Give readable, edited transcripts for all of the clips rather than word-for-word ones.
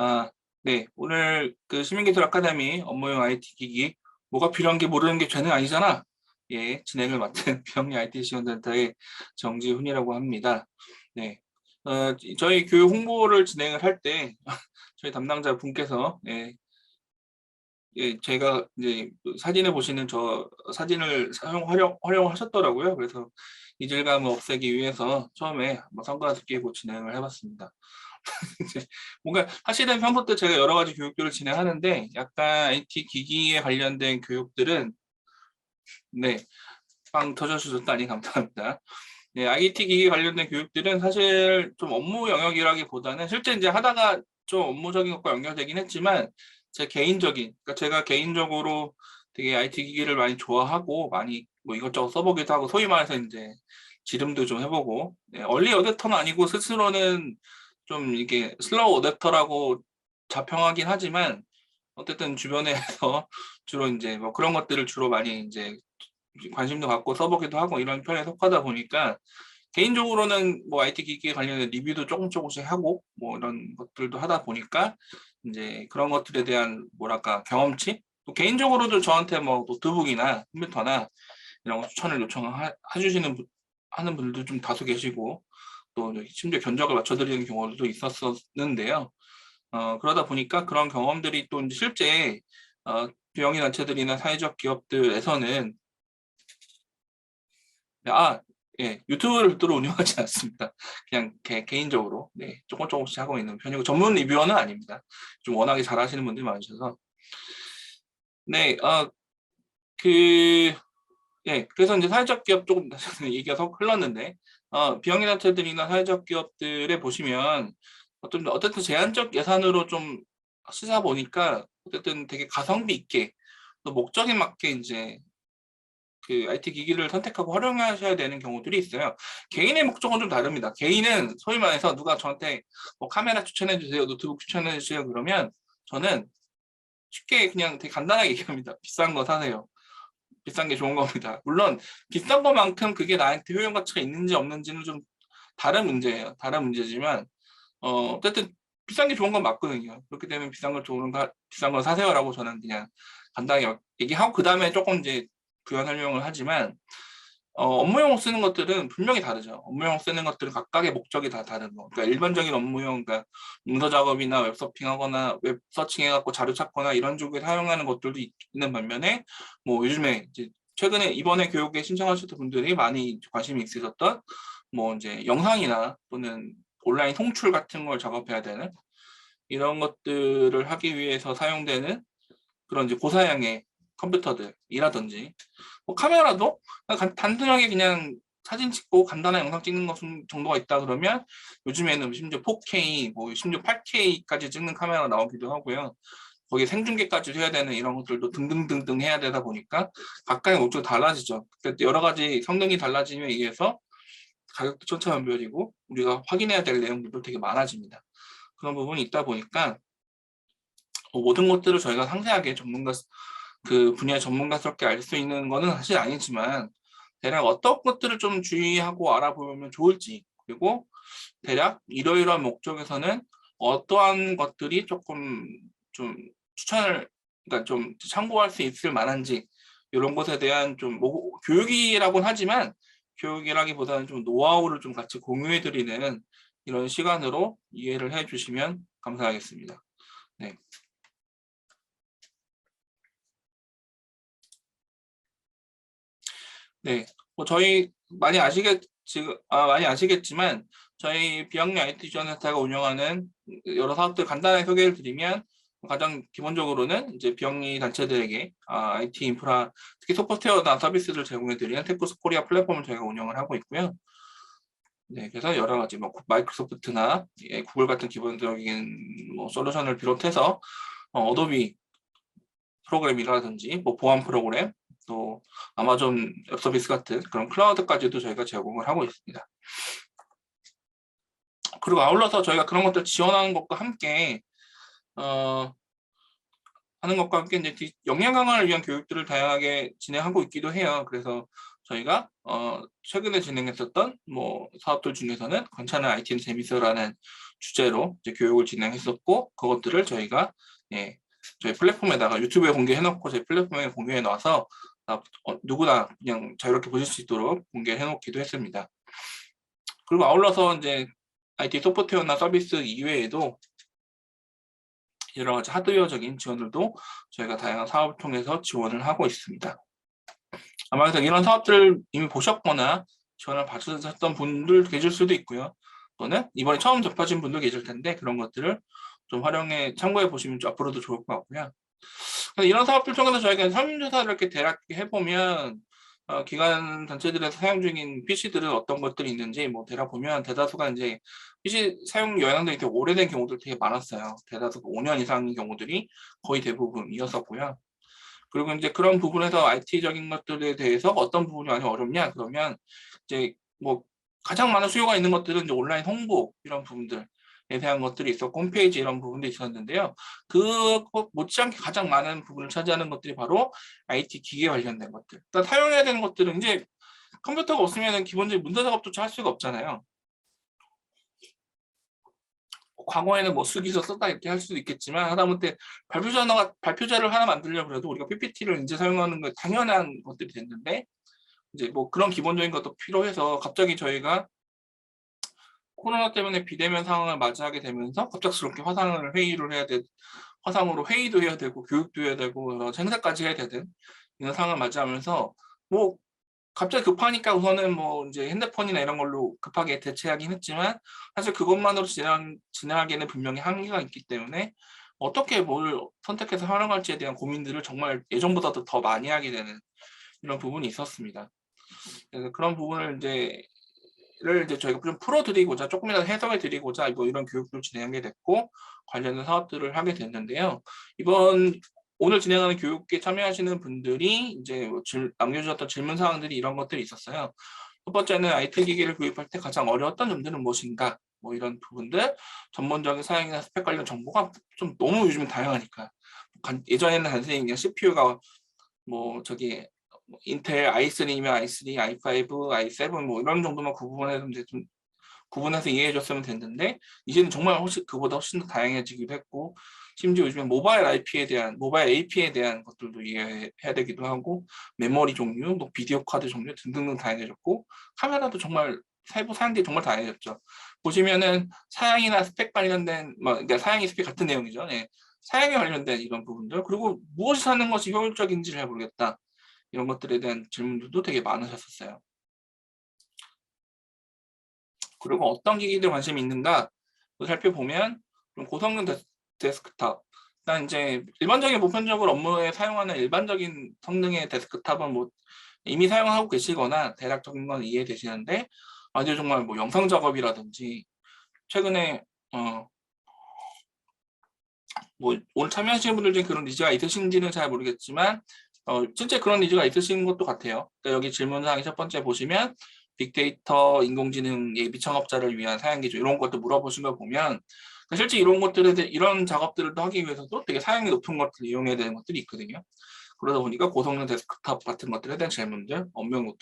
아, 네. 오늘 그 시민기술 아카데미 업무용 IT 기기 뭐가 필요한 게 모르는 게 죄는 아니잖아. 예, 진행을 맡은 비영리 IT 지원센터의 정지훈이라고 합니다. 네. 저희 교육 홍보를 진행을 할 때 저희 담당자 분께서 제가 이제 사진에 보시는 저 사진을 활용하셨더라고요. 그래서 이질감을 없애기 위해서 처음에 한번 선글라스 끼고 진행을 해봤습니다. 이제 뭔가 사실은 평소 때 제가 여러 가지 교육들을 진행하는데 약간 IT 기기에 관련된 교육들은 네, 빵 터져주셨다니 감사합니다. 네, IT 기기 관련된 교육들은 사실 좀 업무 영역이라기보다는 실제 이제 하다가 좀 업무적인 것과 연결되긴 했지만 제 개인적인, 그러니까 제가 개인적으로 되게 IT 기기를 많이 좋아하고 많이 뭐 이것저것 써보기도 하고 소위 말해서 이제 지름도 좀 해보고 얼리 어댑터는 아니고 스스로는 좀 이게 슬로우 어댑터라고 자평하긴 하지만 어쨌든 주변에서 주로 이제 뭐 그런 것들을 주로 많이 이제 관심도 갖고 써보기도 하고 이런 편에 속하다 보니까 개인적으로는 뭐 IT 기기에 관련된 리뷰도 조금씩 하고 뭐 이런 것들도 하다 보니까 이제 그런 것들에 대한 뭐랄까 경험치 또 개인적으로도 저한테 뭐 노트북이나 컴퓨터나 이런 거 추천을 요청해주시는 하는 분들도 좀 다수 계시고 또 심지어 견적을 맞춰드리는 경우도 있었는데요. 그러다 보니까 그런 경험들이 또 이제 실제 비영리 단체들이나 사회적 기업들에서는 예, 유튜브를 별도로 운영하지 않습니다. 그냥 개인적으로 네, 조금씩 하고 있는 편이고 전문 리뷰어는 아닙니다. 좀 워낙에 잘하시는 분들이 많으셔서 네, 그 그래서 이제 사회적 기업 조금 얘기가 흘렀는데 비영리 단체들이나 사회적 기업들에 보시면 어쨌든 제한적 예산으로 좀 쓰다 보니까 어쨌든 되게 가성비 있게 또 목적에 맞게 이제 그 IT 기기를 선택하고 활용하셔야 되는 경우들이 있어요. 개인의 목적은 좀 다릅니다. 개인은 소위 말해서 누가 저한테 뭐 카메라 추천해 주세요, 노트북 추천해 주세요 그러면 저는 쉽게 그냥 되게 간단하게 얘기합니다. 비싼 거 사세요. 비싼 게 좋은 겁니다. 물론 비싼 것만큼 그게 나한테 효용 가치가 있는지 없는지는 좀 다른 문제예요. 다른 문제지만 어쨌든 비싼 게 좋은 건 맞거든요. 그렇기 때문에 비싼 걸 사세요라고 저는 그냥 간단하게 얘기하고 그 다음에 조금 이제 부연 설명을 하지만 업무용 쓰는 것들은 분명히 다르죠. 업무용 쓰는 것들은 각각의 목적이 다 다른 거. 그러니까 일반적인 업무용, 그러니까 문서 작업이나 웹서핑하거나 웹서칭 해갖고 자료 찾거나 이런 쪽에 사용하는 것들도 있는 반면에 뭐 요즘에 이제 최근에 이번에 교육에 신청하셨던 분들이 많이 관심이 있으셨던 뭐 이제 영상이나 또는 온라인 송출 같은 걸 작업해야 되는 이런 것들을 하기 위해서 사용되는 그런 이제 고사양의 컴퓨터들이라든지 뭐 카메라도 단순하게 그냥 사진 찍고 간단한 영상 찍는 것 정도가 있다 그러면 요즘에는 심지어 4K, 뭐 심지어 8K까지 찍는 카메라가 나오기도 하고요. 거기에 생중계까지 해야 되는 이런 것들도 등등등등 해야 되다 보니까 각각의 목적이 달라지죠. 여러 가지 성능이 달라짐에 의해서 가격도 천차만별이고 우리가 확인해야 될 내용들도 되게 많아집니다. 그런 부분이 있다 보니까 모든 것들을 저희가 상세하게 그 분야의 전문가스럽게 알 수 있는 거는 사실 아니지만 대략 어떤 것들을 좀 주의하고 알아보면 좋을지 그리고 대략 이러이러한 목적에서는 어떠한 것들이 조금 좀 그러니까 좀 참고할 수 있을 만한지 이런 것에 대한 좀 교육이라고는 하지만 교육이라기보다는 좀 노하우를 좀 같이 공유해드리는 이런 시간으로 이해를 해주시면 감사하겠습니다. 네. 네, 뭐 저희 많이 아시겠지만 저희 비영리 IT 지원센터가 운영하는 여러 사업들 간단하게 소개를 드리면 가장 기본적으로는 이제 비영리 단체들에게 IT 인프라 특히 소프트웨어나 서비스를 제공해드리는 테크스 코리아 플랫폼을 저희가 운영을 하고 있고요. 네, 그래서 여러 가지 뭐 마이크로소프트나 구글 같은 기본적인 뭐 솔루션을 비롯해서 어도비 프로그램이라든지 뭐 보안 프로그램 또 아마존 웹 서비스 같은 그런 클라우드까지도 저희가 제공을 하고 있습니다. 그리고 아울러서 저희가 그런 것들 지원하는 것과 함께 하는 것과 함께 이제 역량 강화를 위한 교육들을 다양하게 진행하고 있기도 해요. 그래서 저희가 최근에 진행했었던 뭐 사업들 중에서는 괜찮은 IT는 재밌어라는 주제로 이제 교육을 진행했었고, 그것들을 저희가 저희 플랫폼에다가 유튜브에 공개해놓고 저희 플랫폼에 공개해 놔서 누구나 그냥 자유롭게 보실 수 있도록 공개해 놓기도 했습니다. 그리고 아울러서 이제 IT 소프트웨어나 서비스 이외에도 여러 가지 하드웨어적인 지원들도 저희가 다양한 사업을 통해서 지원을 하고 있습니다. 아마 그래서 이런 사업들을 이미 보셨거나 지원을 받으셨던 분들 계실 수도 있고요. 또는 이번에 처음 접하신 분도 계실 텐데 그런 것들을 좀 활용해 참고해 보시면 앞으로도 좋을 것 같고요. 이런 사업들 통해서 저희가 설문조사를 이렇게 대략 해보면 기관 단체들에서 사용 중인 PC들은 어떤 것들이 있는지 뭐 대략 보면 대다수가 이제 PC 사용 영향들이 되게 오래된 경우들 되게 많았어요. 대다수가 5년 이상인 경우들이 거의 대부분이었었고요. 그리고 이제 그런 부분에서 IT적인 것들에 대해서 어떤 부분이 많이 어렵냐 그러면 이제 뭐 가장 많은 수요가 있는 것들은 이제 온라인 홍보 이런 부분들에 대한 것들이 있었고 홈페이지 이런 부분도 있었는데요. 그 못지않게 가장 많은 부분을 차지하는 것들이 바로 IT 기계 관련된 것들. 일단 사용해야 되는 것들은 이제 컴퓨터가 없으면 기본적인 문서 작업조차 할 수가 없잖아요. 과거에는 뭐 쓰기서 썼다 이렇게 할 수도 있겠지만 하다못해 발표자를 하나 만들려고 그래도 우리가 PPT를 이제 사용하는 거 당연한 것들이 됐는데 이제 뭐 그런 기본적인 것도 필요해서 갑자기 저희가 코로나 때문에 비대면 상황을 맞이하게 되면서 갑작스럽게 화상으로 회의도 해야 되고 교육도 해야 되고 여러 행사까지 해야 되는 이런 상황을 맞이하면서 뭐 갑자기 급하니까 우선은 뭐 이제 핸드폰이나 이런 걸로 급하게 대체하긴 했지만 사실 그것만으로 진행하기에는 분명히 한계가 있기 때문에 어떻게 뭘 선택해서 활용할지에 대한 고민들을 정말 예전보다도 더 많이 하게 되는 이런 부분이 있었습니다. 그래서 그런 부분을 이제 저희가 좀 풀어드리고자 조금이라도 해석해 드리고자 뭐 이런 교육을 진행하게 됐고 관련된 사업들을 하게 됐는데요. 오늘 진행하는 교육에 참여하시는 분들이 이제 뭐 남겨주셨던 질문 사항들이 이런 것들이 있었어요. 첫 번째는 IT 기기를 구입할 때 가장 어려웠던 점들은 무엇인가? 뭐 이런 부분들, 전문적인 사양이나 스펙 관련 정보가 좀 너무 요즘 다양하니까 예전에는 단순히 그냥 CPU가 뭐 저기 인텔 i3면 i3, i5, i7 뭐 이런 정도만 구분해서 이제 좀 구분해서 이해해줬으면 됐는데 이제는 정말 그보다 훨씬 더 다양해지기도 했고 심지어 요즘에 모바일 AP에 대한 것들도 이해해야 되기도 하고 메모리 종류, 또 비디오 카드 종류 등등등 다양해졌고 카메라도 정말 세부 사양들이 정말 다양해졌죠. 보시면은 사양이나 스펙 관련된 그러니까 사양이 스펙 같은 내용이죠. 네. 사양에 관련된 이런 부분들 그리고 무엇이 사는 것이 효율적인지 잘 모르겠다. 이런 것들에 대한 질문들도 되게 많으셨었어요. 그리고 어떤 기기들 관심이 있는가 살펴보면 좀 고성능 데스크탑. 일단 이제 일반적인 보편적으로 업무에 사용하는 일반적인 성능의 데스크탑은 뭐 이미 사용하고 계시거나 대략적인 건 이해되시는데 아주 정말 뭐 영상 작업이라든지 최근에 뭐 오늘 참여하시는 분들 중에 그런 니즈가 있으신지는 잘 모르겠지만 실제 그런 니즈가 있으신 것도 같아요. 그러니까 여기 질문사항 첫 번째 보시면 빅데이터, 인공지능 예비 창업자를 위한 사양 기준 이런 것도 물어보신 걸 보면 실제 이런 작업들을 하기 위해서도 되게 사양이 높은 것들을 이용해야 되는 것들이 있거든요. 그러다 보니까 고성능 데스크탑 같은 것들에 대한 질문들, 업무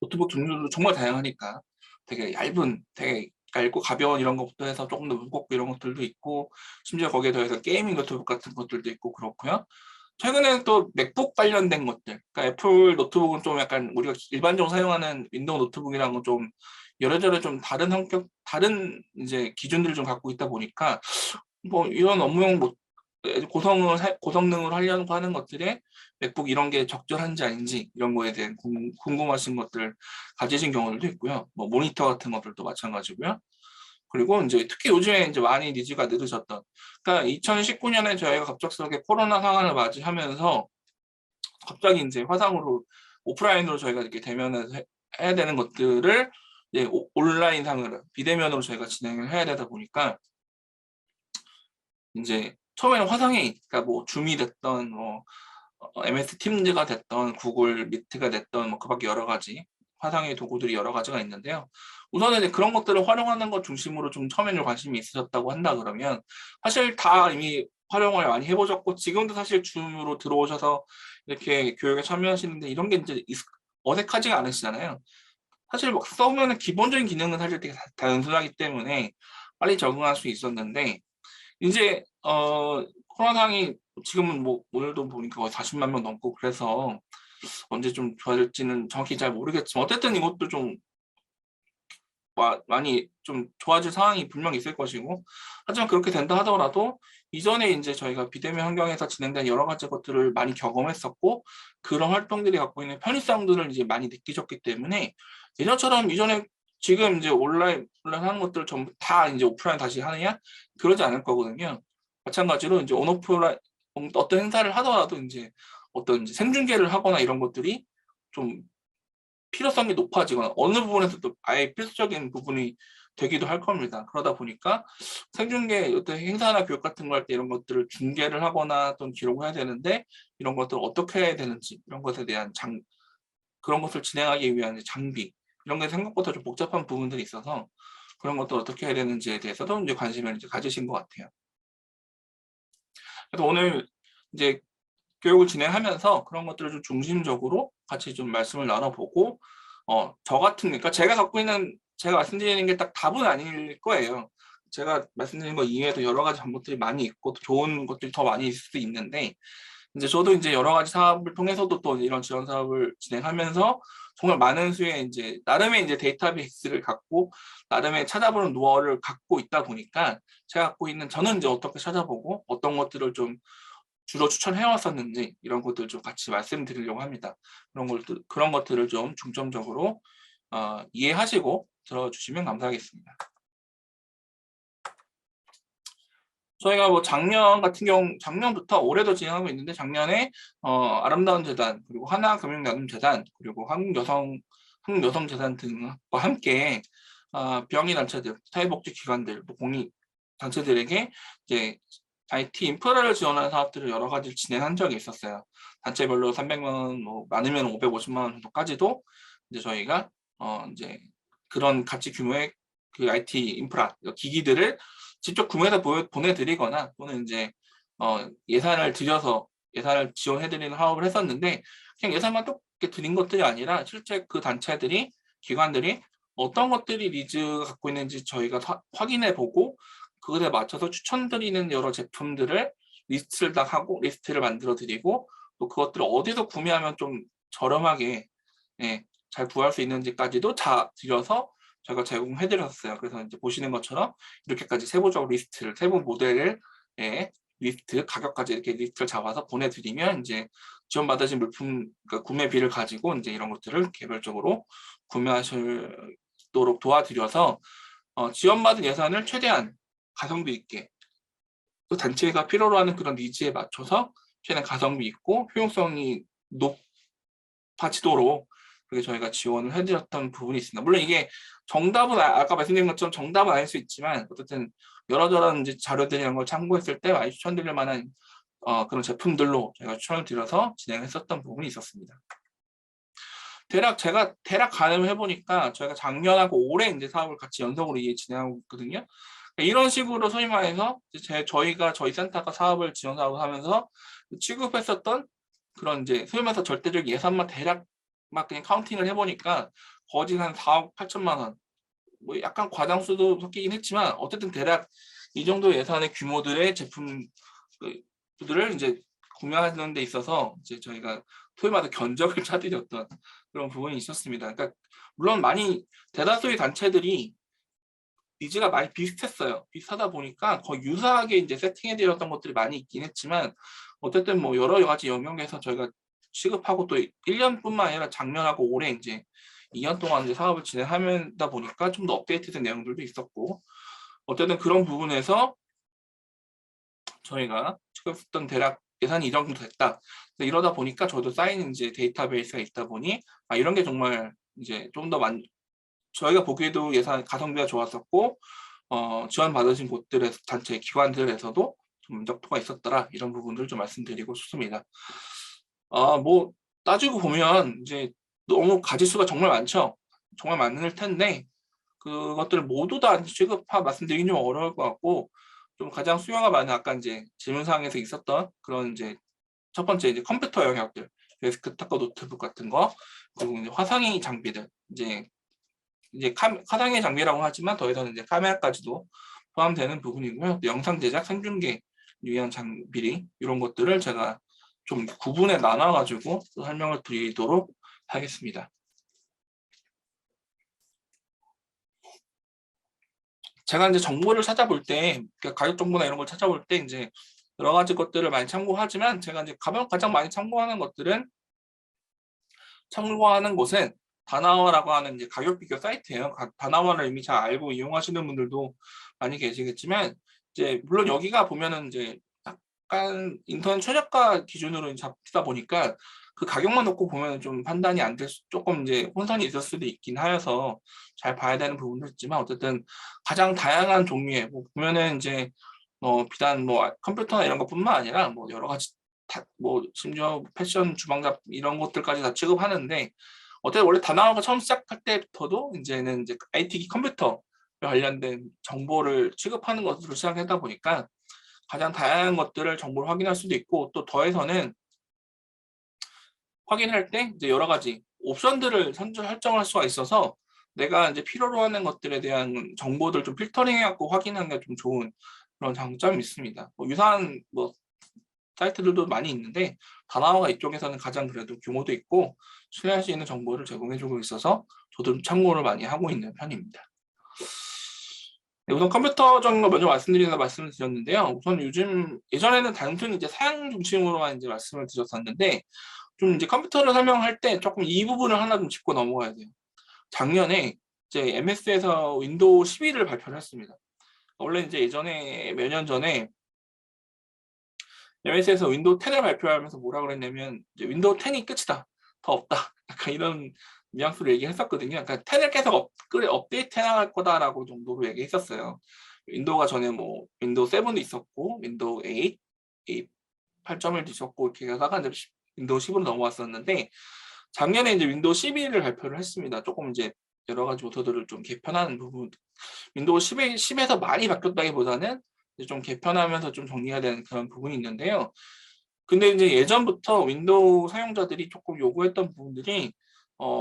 노트북 종류도 정말 다양하니까 되게 얇고 가벼운 이런 것부터 해서 조금 더 무겁고 이런 것들도 있고 심지어 거기에 더해서 게이밍 노트북 같은 것들도 있고 그렇고요. 최근에는 또 맥북 관련된 것들, 그러니까 애플 노트북은 좀 약간 우리가 일반적으로 사용하는 윈도우 노트북이랑은 좀 여러저러 좀 다른 이제 기준들을 좀 갖고 있다 보니까 뭐 이런 업무용 고성능을 하려고 하는 것들에 맥북 이런 게 적절한지 아닌지 이런 거에 대한 궁금하신 것들 가지신 경우들도 있고요. 뭐 모니터 같은 것들도 마찬가지고요. 그리고 이제 특히 요즘에 이제 많이 니즈가 늘으셨던 그러니까 2019년에 저희가 갑작스럽게 코로나 상황을 맞이하면서 갑자기 이제 화상으로 오프라인으로 저희가 이렇게 대면을 해야 되는 것들을 이제 온라인 상으로 비대면으로 저희가 진행을 해야 되다 보니까 이제 처음에는 화상이 그러니까 뭐 줌이 됐던 뭐 MS 팀즈가 됐던 구글 미트가 됐던 뭐 그밖에 여러 가지 화상의 도구들이 여러 가지가 있는데요. 우선은 이제 그런 것들을 활용하는 것 중심으로 좀 처음에는 관심이 있으셨다고 한다 그러면 사실 다 이미 활용을 많이 해보셨고 지금도 사실 줌으로 들어오셔서 이렇게 교육에 참여하시는데 이런 게 이제 어색하지가 않으시잖아요. 사실 막 써보면 기본적인 기능은 사실 되게 단순하기 때문에 빨리 적응할 수 있었는데 이제 코로나 상황이 지금은 뭐 오늘도 보니까 거의 40만 명 넘고 그래서 언제 좀 좋아질지는 정확히 잘 모르겠지만 어쨌든 이것도 좀 많이 좀 좋아질 상황이 분명히 있을 것이고 하지만 그렇게 된다 하더라도 이전에 이제 저희가 비대면 환경에서 진행된 여러 가지 것들을 많이 경험했었고 그런 활동들이 갖고 있는 편의성들을 이제 많이 느끼셨기 때문에 예전처럼 이전에 지금 이제 온라인 하는 것들을 전부 다 이제 오프라인 다시 하느냐 그러지 않을 거거든요. 마찬가지로 이제 온오프라인 어떤 행사를 하더라도 이제 어떤 이제 생중계를 하거나 이런 것들이 좀 필요성이 높아지거나 어느 부분에서도 아예 필수적인 부분이 되기도 할 겁니다. 그러다 보니까 생중계 어떤 행사나 교육 같은 거 할 때 이런 것들을 중계를 하거나 또는 기록을 해야 되는데 이런 것들을 어떻게 해야 되는지 이런 것에 대한 그런 것을 진행하기 위한 장비 이런 게 생각보다 좀 복잡한 부분들이 있어서 그런 것들 어떻게 해야 되는지에 대해서도 이제 관심을 이제 가지신 것 같아요. 그래서 오늘 이제 교육을 진행하면서 그런 것들을 좀 중심적으로 같이 좀 말씀을 나눠보고 저 같은 그러니까 제가 말씀드리는 게 딱 답은 아닐 거예요. 제가 말씀드린 거 이외에도 여러 가지 방법들이 많이 있고 또 좋은 것들이 더 많이 있을 수 있는데 이제 저도 이제 여러 가지 사업을 통해서도 또 이런 지원 사업을 진행하면서 정말 많은 수의 이제 나름의 이제 데이터베이스를 갖고 나름의 찾아보는 노하우를 갖고 있다 보니까 제가 갖고 있는 저는 이제 어떻게 찾아보고 어떤 것들을 좀 주로 추천해 왔었는지 이런 것들 좀 같이 말씀드리려고 합니다. 그런 것들을 좀 중점적으로 이해하시고 들어주시면 감사하겠습니다. 저희가 뭐 작년 같은 경우 작년부터 올해도 진행하고 있는데 작년에 아름다운 재단 그리고 하나금융나눔재단 그리고 한국여성재단 등과 함께 병의 단체들, 사회복지기관들, 뭐 공익 단체들에게 이제 IT 인프라를 지원하는 사업들을 여러 가지를 진행한 적이 있었어요. 단체별로 300만 원, 뭐 많으면 550만 원 정도까지도 이제 저희가 이제 그런 가치 규모의 그 IT 인프라 기기들을 직접 구매해서 보내드리거나 또는 이제 예산을 들여서 예산을 지원해드리는 사업을 했었는데 그냥 예산만 똑게 드린 것들이 아니라 실제 그 단체들이 기관들이 어떤 것들이 니즈가 갖고 있는지 저희가 확인해보고 그것에 맞춰서 추천드리는 여러 제품들을 리스트를 딱 하고 리스트를 만들어 드리고 또 그것들을 어디서 구매하면 좀 저렴하게 잘 구할 수 있는지까지도 다 드려서 저희가 제공해 드렸어요. 그래서 이제 보시는 것처럼 이렇게까지 세부적으로 리스트를 세부 모델을 리스트 가격까지 이렇게 리스트를 잡아서 보내드리면 이제 지원받으신 물품 그러니까 구매비를 가지고 이제 이런 것들을 개별적으로 구매하시도록 도와드려서 지원받은 예산을 최대한 가성비 있게 또 단체가 필요로 하는 그런 니즈에 맞춰서 최대한 가성비 있고 효용성이 높아지도록 그렇게 저희가 지원을 해드렸던 부분이 있습니다. 물론 이게 정답은 아까 말씀드린 것처럼 정답은 아닐 수 있지만 어쨌든 여러저런 이제 자료들이란 걸 참고했을 때 많이 추천드릴 만한 그런 제품들로 저희가 추천을 드려서 진행했었던 부분이 있었습니다. 제가 대략 가늠을 해보니까 저희가 작년하고 올해 이제 사업을 같이 연속으로 진행하고 있거든요. 이런 식으로 소위 말해서 저희 센터가 사업을 지원 사업을 하면서 취급했었던 그런 이제 소위 말해서 절대적 예산만 대략 막 그냥 카운팅을 해보니까 거진 한 4억 8천만 원. 뭐 약간 과장수도 섞이긴 했지만 어쨌든 대략 이 정도 예산의 규모들의 제품들을 이제 구매하는 데 있어서 이제 저희가 소위 말해서 견적을 짜드렸던 그런 부분이 있었습니다. 그러니까 물론 많이 대다수의 단체들이 니즈가 많이 비슷했어요. 비슷하다 보니까 거의 유사하게 이제 세팅해드렸던 것들이 많이 있긴 했지만 어쨌든 뭐 여러 가지 영역에서 저희가 취급하고 또 1년뿐만 아니라 작년하고 올해 이제 2년 동안 이제 사업을 진행하다 보니까 좀 더 업데이트된 내용들도 있었고 어쨌든 그런 부분에서 저희가 취급했던 대략 예산이 이 정도 됐다. 이러다 보니까 저도 쌓이는 이제 데이터베이스가 있다 보니 이런 게 정말 이제 좀 더 저희가 보기에도 예산 가성비가 좋았었고 지원 받으신 곳들의 단체 기관들에서도 좀 만족도가 있었더라 이런 부분들을 좀 말씀드리고 싶습니다. 뭐 따지고 보면 이제 너무 가지수가 정말 많죠. 정말 많을 텐데 그것들을 모두 다 말씀드리긴 좀 어려울 것 같고 좀 가장 수요가 많은 아까 이제 질문사항에서 있었던 그런 이제 첫 번째 이제 컴퓨터 영역들 데스크탑과 노트북 같은 거 그리고 이제 화상회의 장비들 이제 이제 화상의 장비라고 하지만 더해서는 이제 카메라까지도 포함되는 부분이고요. 또 영상 제작, 생중계 위한 장비 이런 것들을 제가 좀 구분해 나눠가지고 설명을 드리도록 하겠습니다. 제가 이제 정보를 찾아볼 때, 가격 정보나 이런 걸 찾아볼 때 이제 여러 가지 것들을 많이 참고하지만 제가 이제 가장 많이 참고하는 곳은 다나와라고 하는 이제 가격 비교 사이트예요. 다나와를 이미 잘 알고 이용하시는 분들도 많이 계시겠지만 이제 물론 여기가 보면은 이제 약간 인터넷 최저가 기준으로 잡히다 보니까 그 가격만 놓고 보면 좀 판단이 안 될 조금 이제 혼선이 있을 수도 있긴 하여서 잘 봐야 되는 부분도 있지만 어쨌든 가장 다양한 종류의 뭐 보면은 이제 비단 뭐 컴퓨터나 이런 것뿐만 아니라 뭐 여러 가지 뭐 심지어 패션 주방잡 이런 것들까지 다 취급하는데 어쨌든 원래 다나와가 처음 시작할 때부터도 이제는 이제 IT 컴퓨터 관련된 정보를 취급하는 것으로 시작하다 보니까 가장 다양한 것들을 정보를 확인할 수도 있고 또 더해서는 확인할 때 이제 여러 가지 옵션들을 설정할 수가 있어서 내가 이제 필요로 하는 것들에 대한 정보들 좀 필터링 해갖고 확인하는 게 좀 좋은 그런 장점이 있습니다. 뭐 유사한 뭐 사이트들도 많이 있는데 다나와가 이쪽에서는 가장 그래도 규모도 있고 신뢰할 수 있는 정보를 제공해주고 있어서 저도 참고를 많이 하고 있는 편입니다. 네, 우선 컴퓨터적인 거 먼저 말씀을 드렸는데요. 우선 요즘 예전에는 단순히 이제 사양 중심으로만 이제 말씀을 드렸었는데 좀 이제 컴퓨터를 설명할 때 조금 이 부분을 하나 좀 짚고 넘어가야 돼요. 작년에 이제 MS에서 윈도우 12를 발표를 했습니다. 원래 이제 예전에 몇 년 전에 MS에서 윈도우 10을 발표하면서 뭐라 그랬냐면 이제 윈도우 10이 끝이다. 더 없다. 약간 이런 뉘앙스로 얘기했었거든요. 그러니까 10을 계속 업데이트 해나갈 거다라고 정도로 얘기했었어요. 윈도우가 전에 뭐 윈도우 7도 있었고 윈도우 8, 8.1도 있었고 이렇게 하다가 이제 윈도우 10으로 넘어왔었는데 작년에 이제 윈도우 12를 발표를 했습니다. 조금 이제 여러 가지 요소들을 좀 개편하는 부분, 윈도우 10에서 많이 바뀌었다기보다는 좀 개편하면서 좀 정리해야 되는 그런 부분이 있는데요. 근데 이제 예전부터 윈도우 사용자들이 조금 요구했던 부분들이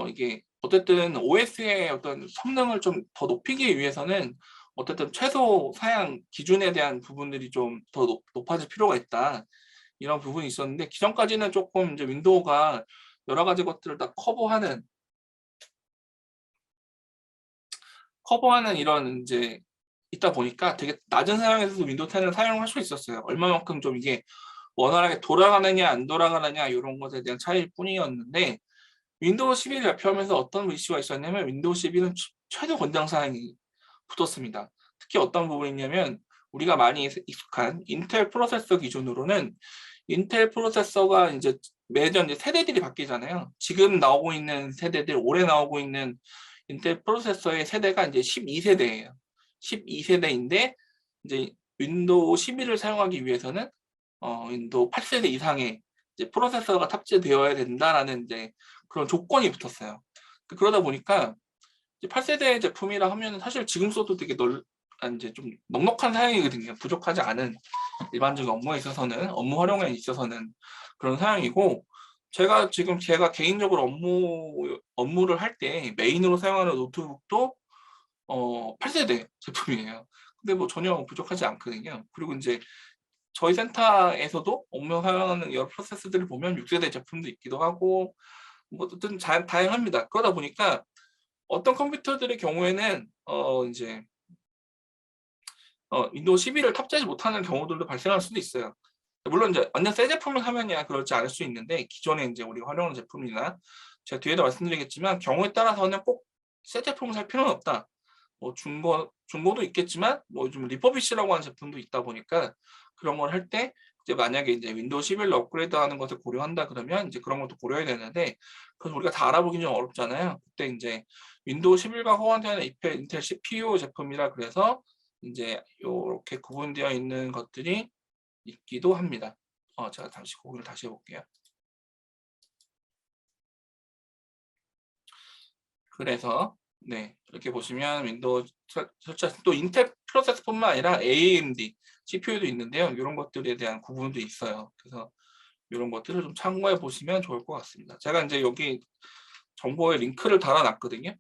이게 어쨌든 OS의 어떤 성능을 좀 더 높이기 위해서는 어쨌든 최소 사양 기준에 대한 부분들이 좀 더 높아질 필요가 있다. 이런 부분이 있었는데 기존까지는 조금 이제 윈도우가 여러 가지 것들을 다 커버하는 이런 이제 있다 보니까 되게 낮은 사양에서도 윈도우 10을 사용할 수 있었어요. 얼마만큼 좀 이게 원활하게 돌아가느냐 안 돌아가느냐 이런 것에 대한 차이일 뿐이었는데 윈도우 11을 발표하면서 어떤 이슈가 있었냐면 윈도우 12는 최대 권장 사양이 붙었습니다. 특히 어떤 부분이냐면 우리가 많이 익숙한 인텔 프로세서 기준으로는 인텔 프로세서가 이제 매년 이제 세대들이 바뀌잖아요. 지금 나오고 있는 세대들, 올해 나오고 있는 인텔 프로세서의 세대가 이제 12세대예요. 12세대인데 이제 윈도우 11을 사용하기 위해서는 윈도우 8세대 이상의 이제 프로세서가 탑재되어야 된다라는 이제 그런 조건이 붙었어요. 그러다 보니까 이제 8세대 제품이라 하면 사실 지금 써도 되게 이제 좀 넉넉한 사양이거든요. 부족하지 않은 일반적인 업무에 있어서는 업무 활용에 있어서는 그런 사양이고 제가 개인적으로 업무를 할 때 메인으로 사용하는 노트북도 8세대 제품이에요. 근데 뭐 전혀 부족하지 않거든요. 그리고 이제 저희 센터에서도 업무 사용하는 여러 프로세스들을 보면 6세대 제품도 있기도 하고 뭐 어쨌든 다양합니다. 그러다 보니까 어떤 컴퓨터들의 경우에는 이제 윈도우 12를 탑재하지 못하는 경우들도 발생할 수도 있어요. 물론 이제 완전 새 제품을 사면야 그렇지 않을 수 있는데 기존에 이제 우리가 활용하는 제품이나 제가 뒤에도 말씀드리겠지만 경우에 따라서는 꼭 새 제품을 살 필요는 없다. 뭐 중고도 있겠지만 뭐 좀 리퍼비시라고 하는 제품도 있다 보니까 그런 걸 할 때 이제 만약에 이제 윈도우 11로 업그레이드하는 것을 고려한다 그러면 이제 그런 것도 고려해야 되는데 그래서 우리가 다 알아보기 좀 어렵잖아요. 그때 이제 윈도우 11과 호환되는 인텔 CPU 제품이라 그래서 이제 이렇게 구분되어 있는 것들이 있기도 합니다. 제가 잠시 고기를 다시 해볼게요. 그래서 네 이렇게 보시면 윈도우 설치 또 인텔 프로세서뿐만 아니라 AMD CPU도 있는데요. 이런 것들에 대한 구분도 있어요. 그래서 이런 것들을 좀 참고해 보시면 좋을 것 같습니다. 제가 이제 여기 정보에 링크를 달아놨거든요.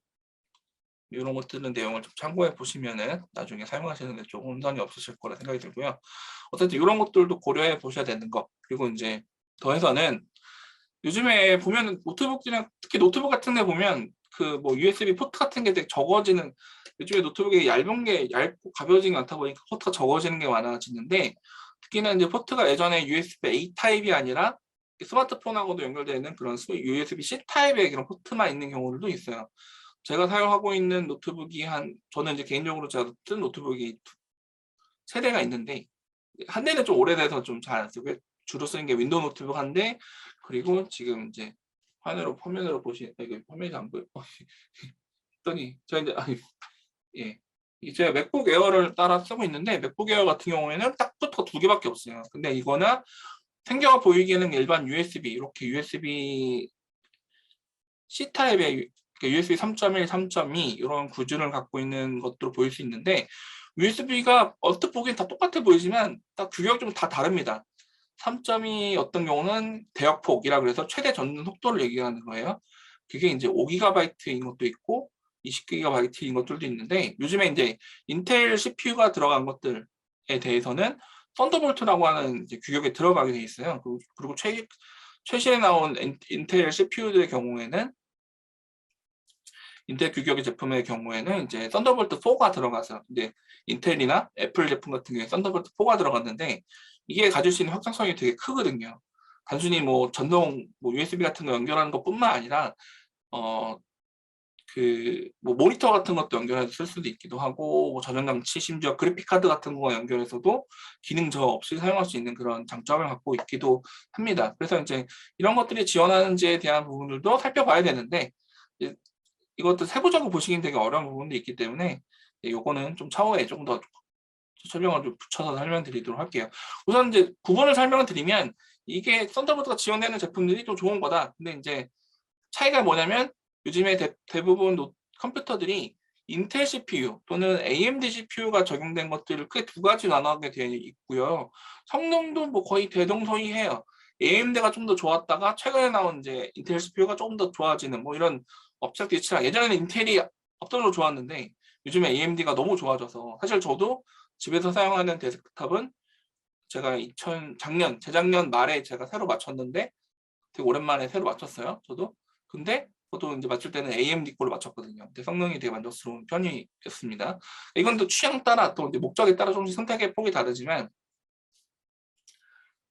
이런 것들은 내용을 좀 참고해 보시면은 나중에 사용하시는데 좀 혼선이 없으실 거라 생각이 들고요. 어쨌든 이런 것들도 고려해 보셔야 되는 거. 그리고 이제 더해서는 요즘에 보면은 노트북이나 특히 노트북 같은 데 보면 그 뭐 USB 포트 같은 게 되게 적어지는, 요즘에 노트북이 얇은 게 얇고 가벼워지는 게 많다 보니까 포트가 적어지는 게 많아지는데, 특히나 이제 포트가 예전에 USB-A 타입이 아니라 스마트폰하고도 연결되는 그런 USB-C 타입의 그런 포트만 있는 경우들도 있어요. 제가 사용하고 있는 노트북이 저는 이제 개인적으로 제가 쓴 노트북이 세 대가 있는데, 한 대는 좀 오래돼서 좀 잘 안 쓰고 주로 쓰는 게 윈도우 노트북 한 대, 그리고 지금 이제 화면으로 이거 화면이 안 보여. 했더니 제가 이제 예. 이제 맥북 에어를 따라 쓰고 있는데, 맥북 에어 같은 경우에는 딱 포트가 두 개밖에 없어요. 근데 이거는 생겨 보이기에는 일반 USB, 이렇게 USB C 타입의 USB 3.1, 3.2 이런 구조를 갖고 있는 것으로 보일 수 있는데, USB가 얼핏 보기엔 다 똑같아 보이지만 딱 규격이 좀 다 다릅니다. 3.2 어떤 경우는 대역폭이라 그래서 최대 전송 속도를 얘기하는 거예요. 그게 이제 5GB인 것도 있고 20GB인 것들도 있는데, 요즘에 이제 인텔 CPU가 들어간 것들에 대해서는 썬더볼트라고 하는 이제 규격에 들어가게 돼 있어요. 그리고 최신에 나온 인텔 CPU들의 경우에는, 인텔 규격의 제품의 경우에는 이제 썬더볼트 4가 들어가서, 이제 인텔이나 애플 제품 같은 경우에 썬더볼트 4가 들어갔는데, 이게 가질 수 있는 확장성이 되게 크거든요. 단순히 뭐 전동 뭐 USB 같은 거 연결하는 것뿐만 아니라 뭐 모니터 같은 것도 연결해서 쓸 수도 있기도 하고, 뭐 저장장치, 심지어 그래픽 카드 같은 거 연결해서도 기능 저하 없이 사용할 수 있는 그런 장점을 갖고 있기도 합니다. 그래서 이제 이런 것들이 지원하는지에 대한 부분들도 살펴봐야 되는데, 이것도 세부적으로 보시긴 되게 어려운 부분도 있기 때문에 요거는 좀 차후에 조금 더 설명을 좀 붙여서 설명드리도록 할게요. 우선 이제 구분을 설명을 드리면, 이게 썬더볼트가 지원되는 제품들이 좀 좋은 거다. 근데 이제 차이가 뭐냐면, 요즘에 대부분 컴퓨터들이 인텔 CPU 또는 AMD CPU가 적용된 것들을 크게 두 가지 나눠하게 되어 있고요. 성능도 뭐 거의 대동소이해요. AMD가 좀 더 좋았다가 최근에 나온 이제 인텔 CPU가 조금 더 좋아지는 뭐 이런 업적일치라, 예전에는 인텔이 압도적으로 좋았는데 요즘에 AMD가 너무 좋아져서, 사실 저도 집에서 사용하는 데스크탑은 제가 재작년 말에 제가 새로 맞췄는데, 되게 오랜만에 새로 맞췄어요, 저도. 근데 저도 이제 맞출 때는 AMD 거를 맞췄거든요. 근데 성능이 되게 만족스러운 편이었습니다. 이건 또 취향 따라, 또 이제 목적에 따라 조금씩 선택의 폭이 다르지만,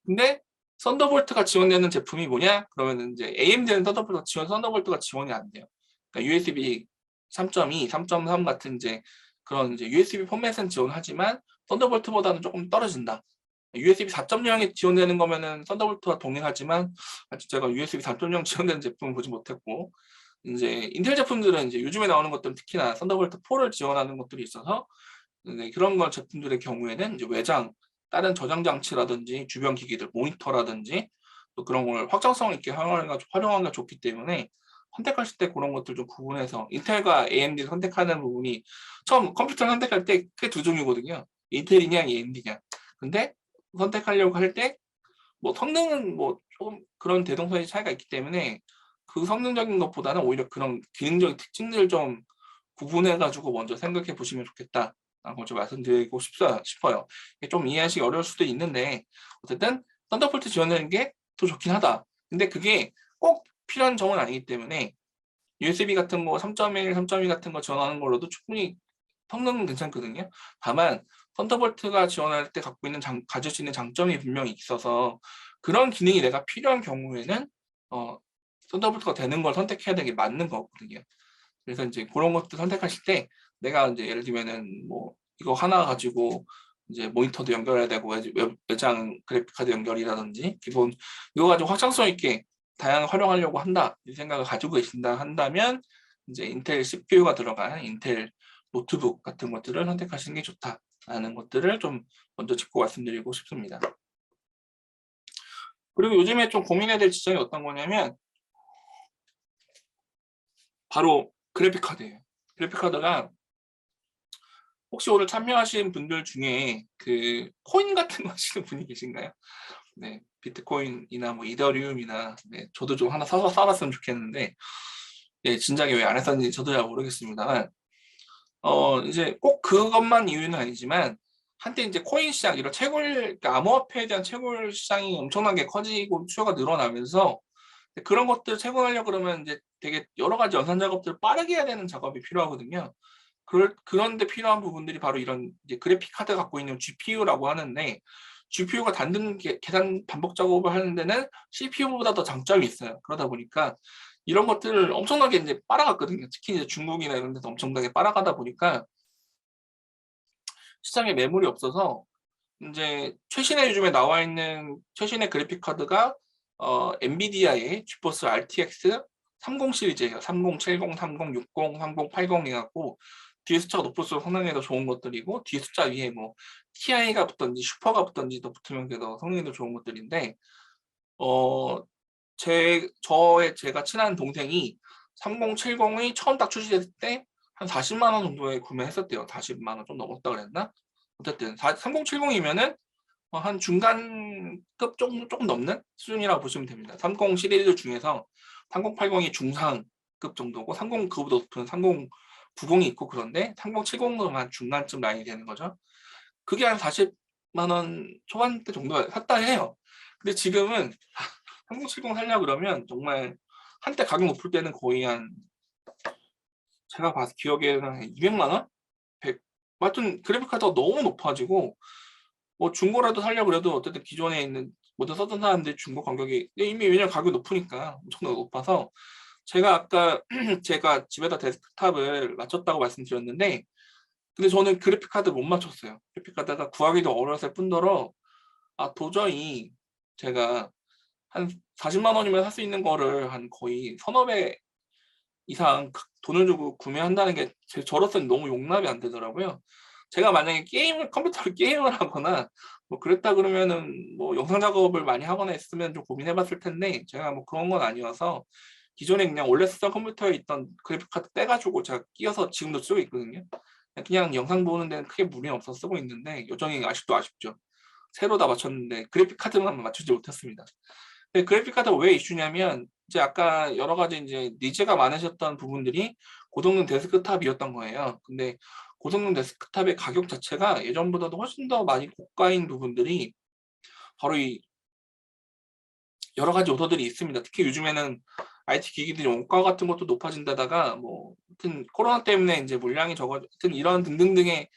근데 썬더볼트가 지원되는 제품이 뭐냐? 그러면 이제 AMD는 썬더볼트가 지원이 안 돼요. 그러니까 USB 3.2, 3.3 같은 이제 그런 이제 USB 포맷은 지원하지만 썬더볼트보다는 조금 떨어진다. USB 4.0이 지원되는 거면은 썬더볼트와 동행하지만, 아직 제가 USB 4.0 지원되는 제품을 보지 못했고, 이제 인텔 제품들은 이제 요즘에 나오는 것들은 특히나 썬더볼트 4를 지원하는 것들이 있어서, 그런 걸 제품들의 경우에는 이제 다른 저장 장치라든지 주변 기기들, 모니터라든지 또 그런 걸 확장성 있게 활용하기가 좋기 때문에, 선택하실 때 그런 것들 좀 구분해서, 인텔과 AMD 선택하는 부분이 처음 컴퓨터를 선택할 때 크게 두 종류거든요. 인텔이냐 AMD냐. 근데 선택하려고 할 때 뭐 성능은 뭐 조금 그런 대동소이 차이가 있기 때문에, 그 성능적인 것보다는 오히려 그런 기능적인 특징들을 좀 구분해 가지고 먼저 생각해 보시면 좋겠다라고 좀 말씀드리고 싶어요. 이게 좀 이해하시기 어려울 수도 있는데, 어쨌든 썬더볼트 지원되는 게 더 좋긴 하다. 근데 그게 꼭 필요한 점은 아니기 때문에, USB 같은 거 3.1, 3.2 같은 거 지원하는 걸로도 충분히 성능은 괜찮거든요. 다만 썬더볼트가 지원할 때 가질 수 있는 장점이 분명히 있어서, 그런 기능이 내가 필요한 경우에는 썬더볼트가 되는 걸 선택해야 되는 게 맞는 거거든요. 그래서 이제 그런 것도 선택하실 때, 내가 이제 예를 들면은 뭐 이거 하나 가지고 이제 모니터도 연결해야 되고 외장 그래픽 카드 연결이라든지 기본 이거 가지고 확장성 있게 다양하게 활용하려고 한다, 이 생각을 가지고 계신다 한다면, 이제 인텔 CPU가 들어간 인텔 노트북 같은 것들을 선택하시는 게 좋다라는 것들을 좀 먼저 짚고 말씀드리고 싶습니다. 그리고 요즘에 좀 고민해야 될 지점이 어떤 거냐면, 바로 그래픽 카드예요. 그래픽 카드가, 혹시 오늘 참여하신 분들 중에 그 코인 같은 거 하시는 분이 계신가요? 네, 비트코인이나 뭐 이더리움이나, 네, 저도 좀 하나 사서 써봤으면 좋겠는데, 네, 진작에 왜 안 했었는지 저도 잘 모르겠습니다만, 이제 꼭 그것만 이유는 아니지만 한때 이제 코인 시장 이런 채굴 그러니까 암호화폐에 대한 채굴 시장이 엄청나게 커지고 수요가 늘어나면서 그런 것들 채굴하려고 그러면 이제 되게 여러 가지 연산 작업들을 빠르게 해야 되는 작업이 필요하거든요. 그런데 필요한 부분들이 바로 이런 이제 그래픽 카드 갖고 있는 GPU라고 하는데 GPU가 단순 계산 반복 작업을 하는 데는 CPU보다 더 장점이 있어요. 그러다 보니까 이런 것들을 엄청나게 이제 빨아갔거든요. 특히 이제 중국이나 이런 데서 엄청나게 빨아가다 보니까 시장에 매물이 없어서 이제 최신의 요즘에 나와 있는 최신의 그래픽 카드가 엔비디아의 지포스 RTX 30 시리즈예요. 3070, 3060, 3080 해갖고 뒤에 숫자가 높을수록 성능이 더 좋은 것들이고 뒤에 숫자 위에 뭐 TI가 붙던지 슈퍼가 붙던지 더 붙으면 더 성능이 더 좋은 것들인데 제가 친한 동생이 3070이 처음 딱 출시됐을 때 한 40만 원 정도에 구매했었대요. 40만 원 좀 넘었다 그랬나? 어쨌든 3070이면은 한 중간급 조금 넘는 수준이라고 보시면 됩니다. 30 시리즈 중에서 3080이 중상급 정도고 30 그보다 높은 3090이 있고 그런데 3070은 한 중간쯤 라인이 되는 거죠. 그게 한 40만 원 초반대 정도 샀다 해요. 근데 지금은 3070 살려고 그러면 정말 한때 가격 높을 때는 거의 한 제가 봐서 기억에는 한 200만 원? 100, 하여튼 그래픽카드가 너무 높아지고 뭐 중고라도 살려고 그래도 어쨌든 기존에 있는 모든 썼던 사람들이 중고 가격이 이미 왜냐면 가격이 높으니까 엄청나게 높아서 제가 아까 제가 집에다 데스크탑을 맞췄다고 말씀드렸는데 근데 저는 그래픽카드 못 맞췄어요. 그래픽카드가 구하기도 어려웠을 뿐더러 도저히 제가 한 40만 원이면 살 수 있는 거를 한 거의 서너 배 이상 돈을 주고 구매한다는 게 저로서는 너무 용납이 안 되더라고요. 제가 만약에 컴퓨터로 게임을 하거나 뭐 그랬다 그러면은 뭐 영상 작업을 많이 하거나 했으면 좀 고민해 봤을 텐데 제가 뭐 그런 건 아니어서 기존에 그냥 원래 쓰던 컴퓨터에 있던 그래픽카드 떼가지고 제가 끼워서 지금도 쓰고 있거든요. 그냥 영상 보는 데는 크게 무리는 없어서 쓰고 있는데 여전히 아직도 아쉽죠. 새로 다 맞췄는데 그래픽카드만 맞추지 못했습니다. 그래픽카드가 왜 이슈냐면 이제 아까 여러 가지 이제 니즈가 많으셨던 부분들이 고성능 데스크탑이었던 거예요. 근데 고성능 데스크탑의 가격 자체가 예전보다도 훨씬 더 많이 고가인 부분들이 바로 이 여러 가지 요소들이 있습니다. 특히 요즘에는 IT 기기들이 원가 같은 것도 높아진다다가 뭐 하여튼 코로나 때문에 이제 물량이 적어 하여튼 이런 등등등의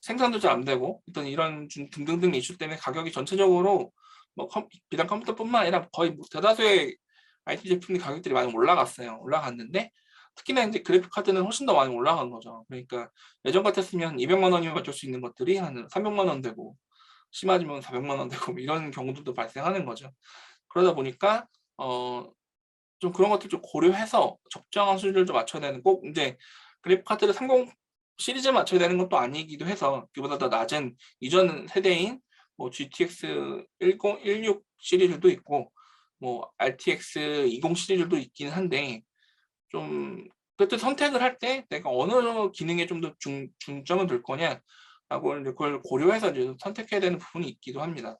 생산도 잘 안 되고 어떤 이런 등등등 이슈 때문에 가격이 전체적으로 뭐 비단 컴퓨터뿐만 아니라 거의 뭐 대다수의 IT 제품의 가격들이 많이 올라갔어요. 올라갔는데 특히나 이제 그래픽 카드는 훨씬 더 많이 올라간 거죠. 그러니까 예전 같았으면 200만 원이면 맞출 수 있는 것들이 한 300만 원 되고 심하지만 400만 원 되고 뭐 이런 경우들도 발생하는 거죠. 그러다 보니까 좀 그런 것들 좀 고려해서 적정한 수준을 좀 맞춰야 되는 꼭 이제 그래픽 카드를 30 시리즈 맞춰야 되는 것도 아니기도 해서 그보다 더 낮은 이전 세대인 뭐 GTX 16 시리즈도 있고 뭐 RTX 20 시리즈도 있긴 한데 좀 그때 선택을 할 때 내가 어느 기능에 좀 더 중점을 둘 거냐라고 이제 그걸 고려해서 이제 선택해야 되는 부분이 있기도 합니다.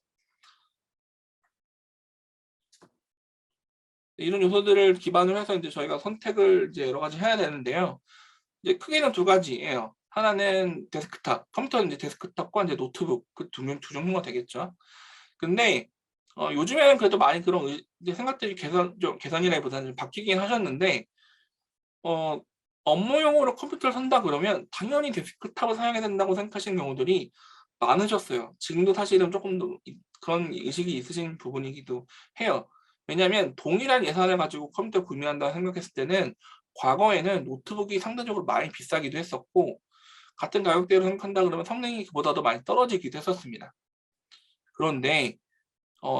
이런 요소들을 기반으로 해서 이제 저희가 선택을 이제 여러 가지 해야 되는데요. 이제 크게는 두 가지예요. 하나는 데스크탑, 컴퓨터는 이제 데스크탑과 이제 노트북 그 두 종류가 되겠죠. 근데 요즘에는 그래도 많이 그런 이제 생각들이 개선이라기보다는 좀 바뀌긴 하셨는데 어, 업무용으로 컴퓨터를 산다 그러면 당연히 데스크탑을 사용해야 된다고 생각하시는 경우들이 많으셨어요. 지금도 사실은 조금 더 그런 의식이 있으신 부분이기도 해요. 왜냐하면 동일한 예산을 가지고 컴퓨터 구매한다 생각했을 때는 과거에는 노트북이 상대적으로 많이 비싸기도 했었고 같은 가격대로 생각한다 그러면 성능이 그보다도 많이 떨어지기도 했었습니다. 그런데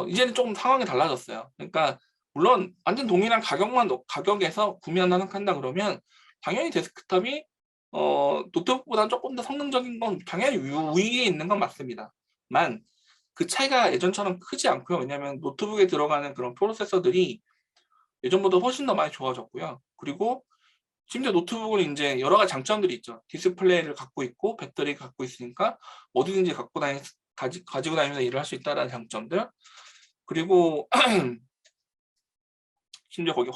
이제는 조금 상황이 달라졌어요. 그러니까 물론 완전 동일한 가격에서 구매한다 생각한다 그러면 당연히 데스크탑이 노트북보다 조금 더 성능적인 건 당연히 위에 있는 건 맞습니다. 만 그 차이가 예전처럼 크지 않고요. 왜냐하면 노트북에 들어가는 그런 프로세서들이 예전보다 훨씬 더 많이 좋아졌고요. 그리고 심지어 노트북은 이제 여러 가지 장점들이 있죠. 디스플레이를 갖고 있고 배터리 갖고 있으니까 어디든지 가지고 다니면서 일을 할 수 있다는 장점들. 그리고 심지어 거기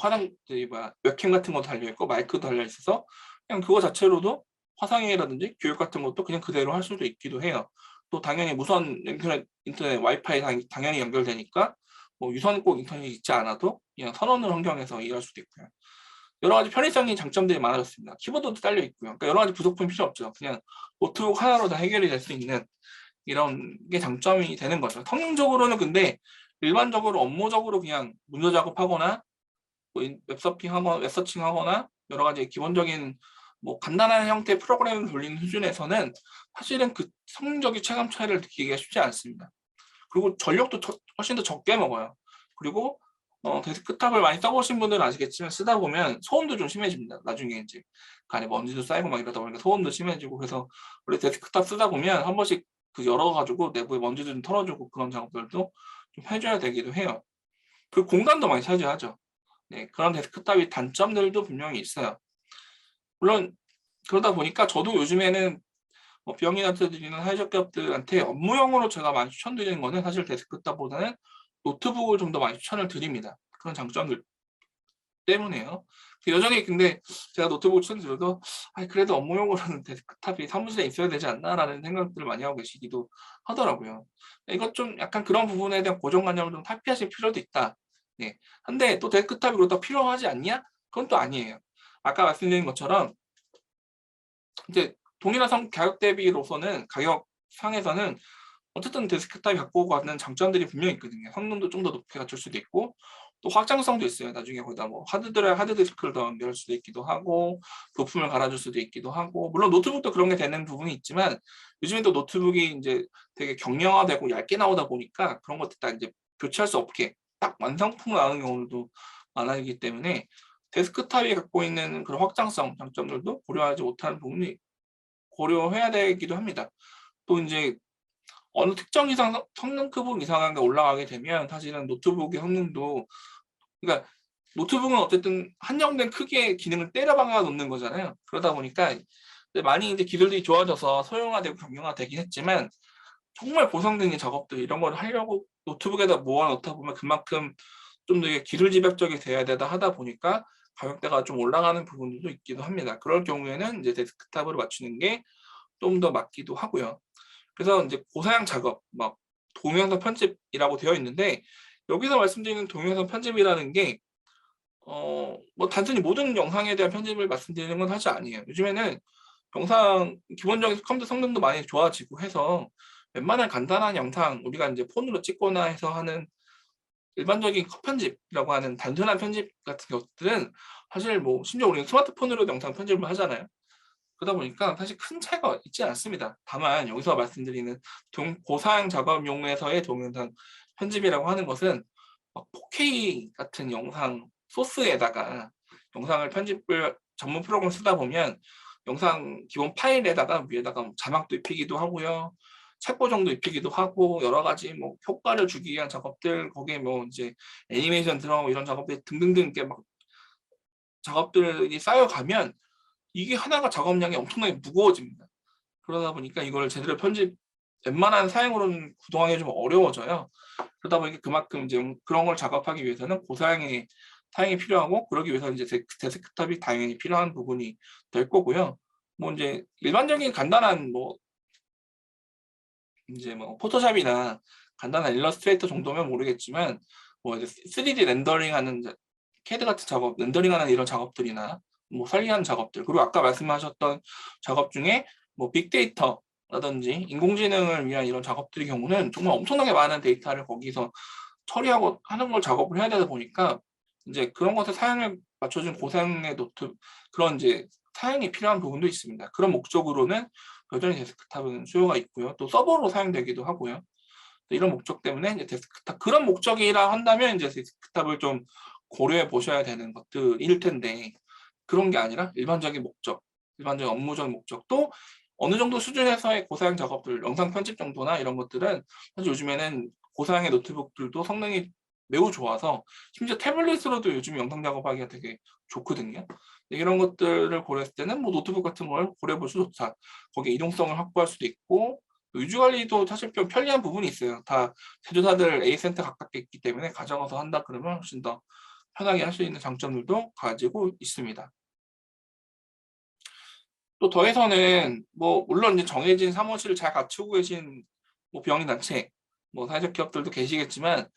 웹캠 같은 것도 달려 있고 마이크도 달려 있어서 그냥 그거 자체로도 화상회의라든지 교육 같은 것도 그냥 그대로 할 수도 있기도 해요. 또 당연히 무선 인터넷 와이파이 당연히 연결되니까 뭐 유선 꼭 인터넷이 있지 않아도 그냥 선언을 환경에서 일할 수도 있고요. 여러 가지 편의성이 장점들이 많아졌습니다. 키보드도 딸려 있고요. 그러니까 여러 가지 부속품이 필요 없죠. 그냥 노트북 하나로 다 해결이 될 수 있는 이런 게 장점이 되는 거죠. 성능적으로는 근데 일반적으로 업무적으로 그냥 문서 작업하거나 뭐 웹서핑하거나 웹서칭하거나 여러 가지 기본적인 뭐 간단한 형태의 프로그램을 돌리는 수준에서는 사실은 그 성능적인 체감 차이를 느끼기가 쉽지 않습니다. 그리고 전력도 훨씬 더 적게 먹어요. 그리고 데스크탑을 많이 써보신 분들은 아시겠지만 쓰다 보면 소음도 좀 심해집니다. 나중에 이제 그 안에 먼지도 쌓이고 막 이러다 보니까 소음도 심해지고 그래서 원래 데스크탑 쓰다 보면 한 번씩 그 열어가지고 내부에 먼지도 좀 털어주고 그런 작업들도 좀 해줘야 되기도 해요. 그 공간도 많이 차지하죠. 네, 그런 데스크탑의 단점들도 분명히 있어요. 물론 그러다 보니까 저도 요즘에는 뭐 비영리한테 드리는 사회적 기업들한테 업무용으로 제가 많이 추천드리는 거는 사실 데스크탑보다는 노트북을 좀 더 많이 추천을 드립니다. 그런 장점들 때문에요. 여전히 근데 제가 노트북을 추천드려도 그래도 업무용으로는 데스크탑이 사무실에 있어야 되지 않나라는 생각들을 많이 하고 계시기도 하더라고요. 이것 좀 약간 그런 부분에 대한 고정관념을 좀 탈피하실 필요도 있다. 네. 근데 또 데스크탑이 그렇다고 필요하지 않냐? 그건 또 아니에요. 아까 말씀드린 것처럼 이제 동일한 가격 대비로서는 가격 상에서는 어쨌든 데스크탑이 갖고 가는 장점들이 분명히 있거든요. 성능도 좀 더 높게 갖출 수도 있고 또 확장성도 있어요. 나중에 거기다 뭐 하드디스크를 더 연결할 수도 있기도 하고 부품을 갈아줄 수도 있기도 하고 물론 노트북도 그런 게 되는 부분이 있지만 요즘에 또 노트북이 이제 되게 경량화되고 얇게 나오다 보니까 그런 것들 다 이제 교체할 수 없게 딱 완성품으로 나오는 경우도 많아지기 때문에 데스크탑이 갖고 있는 그런 확장성 장점들도 고려하지 못하는 부분이 고려해야 되기도 합니다. 또 이제 어느 특정 이상 성능급은 이상하게 올라가게 되면 사실은 노트북의 성능도 그러니까 노트북은 어쨌든 한정된 크기의 기능을 때려 박아 놓는 거잖아요. 그러다 보니까 많이 이제 기술들이 좋아져서 소형화되고 경량화되긴 했지만 정말 고성능의 작업들 이런 걸 하려고 노트북에다 모아 놓다 보면 그만큼 좀 더 기술 집약적이 돼야 되다 하다 보니까 가격대가 좀 올라가는 부분들도 있기도 합니다. 그럴 경우에는 이제 데스크탑으로 맞추는 게 좀 더 맞기도 하고요. 그래서 이제 고사양 작업, 막 동영상 편집이라고 되어 있는데 여기서 말씀드리는 동영상 편집이라는 게 뭐 단순히 모든 영상에 대한 편집을 말씀드리는 건 사실 아니에요. 요즘에는 영상 기본적인 컴퓨터 성능도 많이 좋아지고 해서 웬만한 간단한 영상 우리가 이제 폰으로 찍거나 해서 하는 일반적인 컷 편집이라고 하는 단순한 편집 같은 것들은 사실 뭐 심지어 우리는 스마트폰으로도 영상 편집을 하잖아요. 그러다 보니까 사실 큰 차이가 있지 않습니다. 다만 여기서 말씀드리는 고사양 작업용에서의 동영상 편집이라고 하는 것은 4K 같은 영상 소스에다가 영상을 편집을 전문 프로그램 쓰다 보면 영상 기본 파일에다가 위에다가 뭐 자막도 입히기도 하고요. 책보정도 입히기도 하고 여러 가지 뭐 효과를 주기 위한 작업들 거기에 뭐 이제 애니메이션 들어가고 이런 작업들 등등등 이렇게 막 작업들이 쌓여가면 이게 하나가 작업량이 엄청나게 무거워집니다. 그러다 보니까 이걸 제대로 웬만한 사양으로는 구동하기 좀 어려워져요. 그러다 보니까 그만큼 이제 그런 걸 작업하기 위해서는 고사양의 사양이 필요하고 그러기 위해서 이제 데스크탑이 당연히 필요한 부분이 될 거고요. 뭐 이제 일반적인 간단한 뭐 이제 뭐 포토샵이나 간단한 일러스트레이터 정도면 모르겠지만 뭐 이제 3D 렌더링하는 CAD 같은 작업, 렌더링하는 이런 작업들이나 뭐 설계하는 작업들 그리고 아까 말씀하셨던 작업 중에 뭐 빅데이터라든지 인공지능을 위한 이런 작업들의 경우는 정말 엄청나게 많은 데이터를 거기서 처리하고 하는 걸 작업을 해야 되다 보니까 이제 그런 것에 사양을 맞춰준 고사양의 노트 그런 이제 사양이 필요한 부분도 있습니다. 그런 목적으로는 여전히 데스크탑은 수요가 있고요. 또 서버로 사용되기도 하고요. 이런 목적 때문에 이제 데스크탑 그런 목적이라 한다면 이제 데스크탑을 좀 고려해 보셔야 되는 것들일 텐데 그런 게 아니라 일반적인 목적, 일반적인 업무적 목적도 어느 정도 수준에서의 고사양 작업들, 영상 편집 정도나 이런 것들은 사실 요즘에는 고사양의 노트북들도 성능이 매우 좋아서 심지어 태블릿으로도 요즘 영상 작업하기가 되게 좋거든요. 이런 것들을 고려했을 때는 뭐 노트북 같은 걸 고려해 볼 수도 좋다. 거기에 이동성을 확보할 수도 있고 유지 관리도 사실 좀 편리한 부분이 있어요. 다 제조사들 A센터 가깝게 있기 때문에 가져가서 한다 그러면 훨씬 더 편하게 할 수 있는 장점들도 가지고 있습니다. 또 더해서는 뭐 물론 이제 정해진 사무실을 잘 갖추고 계신 뭐 병인 단체, 뭐 사회적 기업들도 계시겠지만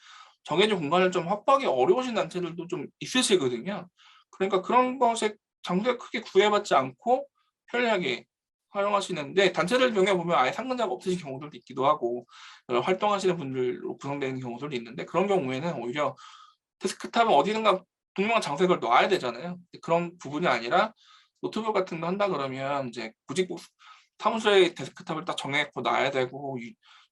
정해진 공간을 좀 확보하기 어려우신 단체들도 좀 있으시거든요. 그러니까 그런 것에 장소에 크게 구애받지 않고 편리하게 활용하시는데 단체들 경우에 보면 아예 상근자가 없으신 경우들도 있기도 하고 활동하시는 분들로 구성되는 경우들도 있는데 그런 경우에는 오히려 데스크탑은 어디든가 분명한 장소에 그걸 놔야 되잖아요. 그런 부분이 아니라 노트북 같은 거 한다 그러면 이제 굳이 꼭 사무실에 데스크탑을 딱 정해놓고 놔야 되고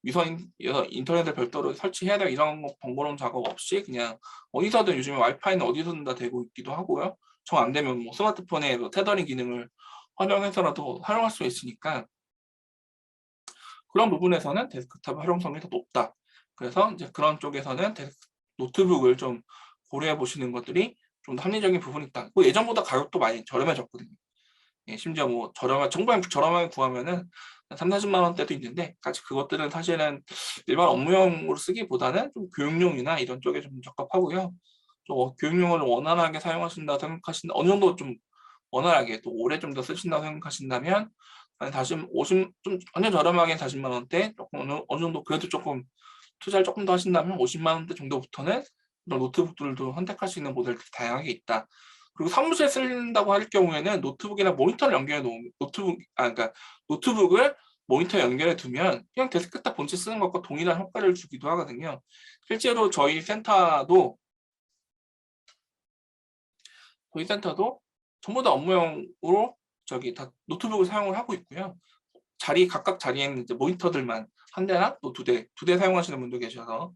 유선 인터넷을 별도로 설치해야 되고 이런 거 번거로운 작업 없이 그냥 어디서든 요즘에 와이파이는 어디서든 다 되고 있기도 하고요. 정 안 되면 뭐 스마트폰에 뭐 테더링 기능을 활용해서라도 활용할 수 있으니까 그런 부분에서는 데스크탑 활용성이 더 높다. 그래서 이제 그런 쪽에서는 노트북을 좀 고려해 보시는 것들이 좀 더 합리적인 부분이 있다. 뭐 예전보다 가격도 많이 저렴해졌거든요. 예, 심지어 뭐 정말 저렴하게 구하면은 한 3, 40만 원대도 있는데 사실 그것들은 사실은 일반 업무용으로 쓰기보다는 좀 교육용이나 이런 쪽에 좀 적합하고요. 좀 교육용을 원활하게 사용하신다 생각하신다 어느 정도 좀 원활하게 또 오래 좀 더 쓰신다고 생각하신다면 한 50, 좀 완전 저렴하게 40만 원대 조금 어느 정도 그래도 조금 투자를 조금 더 하신다면 50만 원대 정도부터는 이런 노트북들도 선택할 수 있는 모델들이 다양하게 있다. 그리고 사무실에 쓰는다고 할 경우에는 노트북이나 모니터를 연결해 놓으면 그러니까 노트북을 모니터에 연결해 두면 그냥 데스크탑 본체 쓰는 것과 동일한 효과를 주기도 하거든요. 실제로 저희 센터도 전부 다 업무용으로 다 노트북을 사용을 하고 있고요. 각각 자리에는 이제 모니터들만 한 대나 또 두 대 사용하시는 분도 계셔서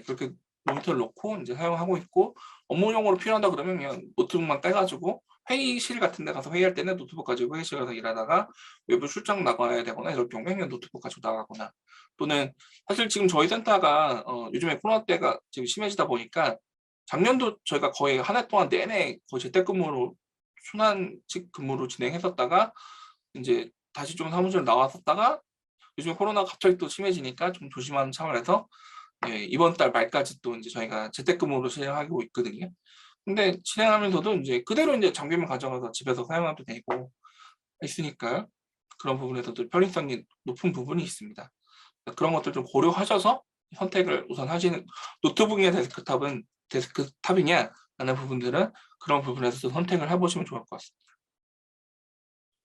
그렇게 모니터를 놓고 이제 사용하고 있고 업무용으로 필요하다 그러면 그냥 노트북만 떼가지고 회의실 같은 데 가서 회의할 때는 노트북 가지고 회의실 가서 일하다가 외부 출장 나가야 되거나 이럴 경우에 그냥 노트북 가지고 나가거나 또는 사실 지금 저희 센터가 요즘에 코로나 때가 지금 심해지다 보니까 작년도 저희가 거의 한 해 동안 내내 거의 재택근무로 순환직 근무로 진행했었다가 이제 다시 좀 사무실 나왔었다가 요즘에 코로나가 갑자기 또 심해지니까 좀 조심하는 차원에서 이번 달 말까지 또 이제 저희가 재택근무로 진행하고 있거든요. 근데 진행하면서도 이제 그대로 이제 장비만 가져가서 집에서 사용해도 되고 있으니까 그런 부분에서도 편의성이 높은 부분이 있습니다. 그런 것들 좀 고려하셔서 선택을 우선 하시는 노트북이냐 데스크탑이냐 라는 부분들은 그런 부분에서 선택을 해보시면 좋을 것 같습니다.